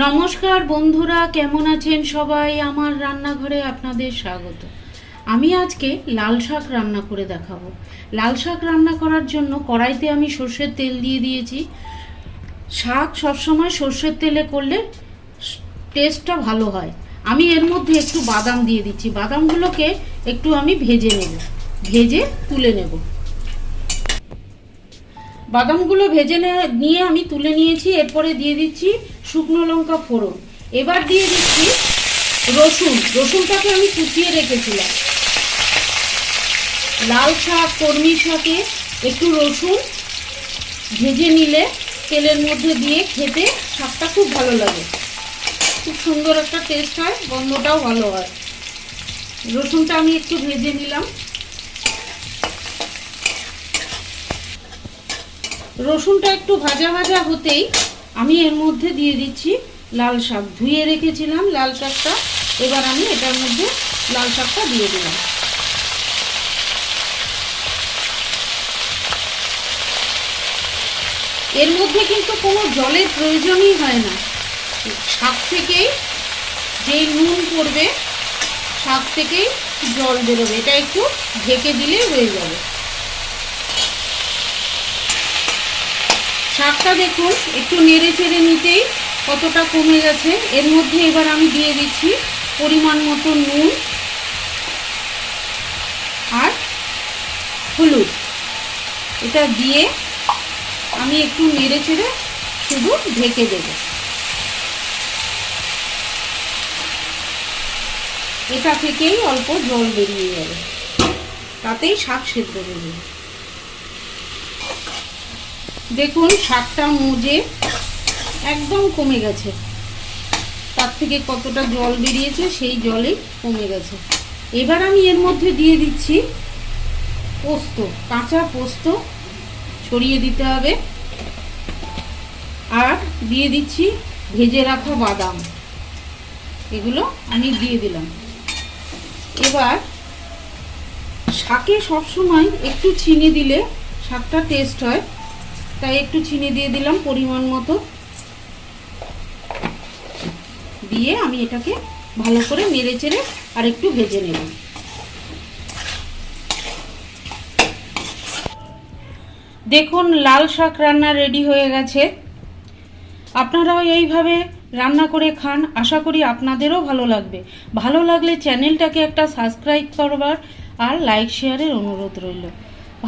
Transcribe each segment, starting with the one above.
নমস্কার বন্ধুরা, কেমন আছেন সবাই? আমার রান্নাঘরে আপনাদের স্বাগত। আমি আজকে লাল শাক রান্না করে দেখাবো। লাল শাক রান্না করার জন্য কড়াইতে আমি সর্ষের তেল দিয়ে দিয়েছি। শাক সবসময় সর্ষের তেলে করলে টেস্টটা ভালো হয়। আমি এর মধ্যে একটু বাদাম দিয়ে দিচ্ছি। বাদামগুলোকে একটু আমি ভেজে তুলে নেব। বাদামগুলো নিয়ে আমি তুলে নিয়েছি। এরপরে দিয়ে দিচ্ছি শুকনো লঙ্কা ফোড়ন। এবার দিয়ে দিচ্ছি রসুনটাকে আমি কুচিয়ে রেখেছিলাম। লাল শাক, কলমি শাকে একটু রসুন ভেজে নিলে তেলের মধ্যে দিয়ে খেতে শাকটা খুব ভালো লাগে, খুব সুন্দর একটা টেস্ট হয়, গন্ধটাও ভালো হয়। রসুনটা আমি একটু ভেজে নিলাম। রসুনটা একটু ভাজা ভাজা হতেই আমি এর মধ্যে দিয়ে দিচ্ছি লাল শাক। ধুয়ে রেখেছিলাম লাল শাকটা। এবার আমি এটার মধ্যে লাল শাকটা দিয়ে দিলাম। এর মধ্যে কিন্তু কোনো জলের প্রয়োজনই হয় না। শাক থেকেই যেই নুন পড়বে, শাক থেকেই জল বেরোবে। এটা একটু ঢেকে দিলেই হয়ে যাবে। শাকটা দেখুন একটু নেড়ে চেড়ে নিতেই কতটা কমে গেছে। এর মধ্যে এবার আমি দিয়ে দিচ্ছি পরিমাণ মতো নুন আর হলুদ। এটা দিয়ে আমি একটু নেড়ে চেড়ে শুধু ঢেকে দেব। এটা থেকেই অল্প জল বেরিয়ে যাবে, তাতেই শাক সেদ্ধ হয়ে যাবে। দেখুন শাকটা মজে একদম কমে গেছে। তার থেকে কতটা জল বেরিয়েছে সেই জলেই কমে গেছে। এবার আমি এর মধ্যে দিয়ে দিচ্ছি পোস্ত, কাঁচা পোস্ত ছড়িয়ে দিতে হবে। আর দিয়ে দিচ্ছি ভেজে রাখা বাদাম। এগুলো আমি দিয়ে দিলাম। এবার শাকে সবসময় একটু চিনি দিলে শাকটা টেস্ট হয়, তাই একটু চিনি দিয়ে দিলাম পরিমাণ মতো। দিয়ে আমি এটাকে ভালো করে নেড়ে চেড়ে আর একটু ভেজে নেব। দেখুন লাল শাক রান্না রেডি হয়ে গেছে। আপনারাও এইভাবে রান্না করে খান, আশা করি আপনাদেরও ভালো লাগবে। ভালো লাগলে চ্যানেলটাকে একটা সাবস্ক্রাইব করবার আর লাইক শেয়ারের অনুরোধ রইল।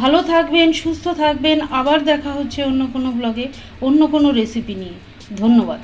ভালো থাকবেন, সুস্থ থাকবেন। আবার দেখা হচ্ছে অন্য কোনো ব্লগে, অন্য কোনো রেসিপি নিয়ে। ধন্যবাদ।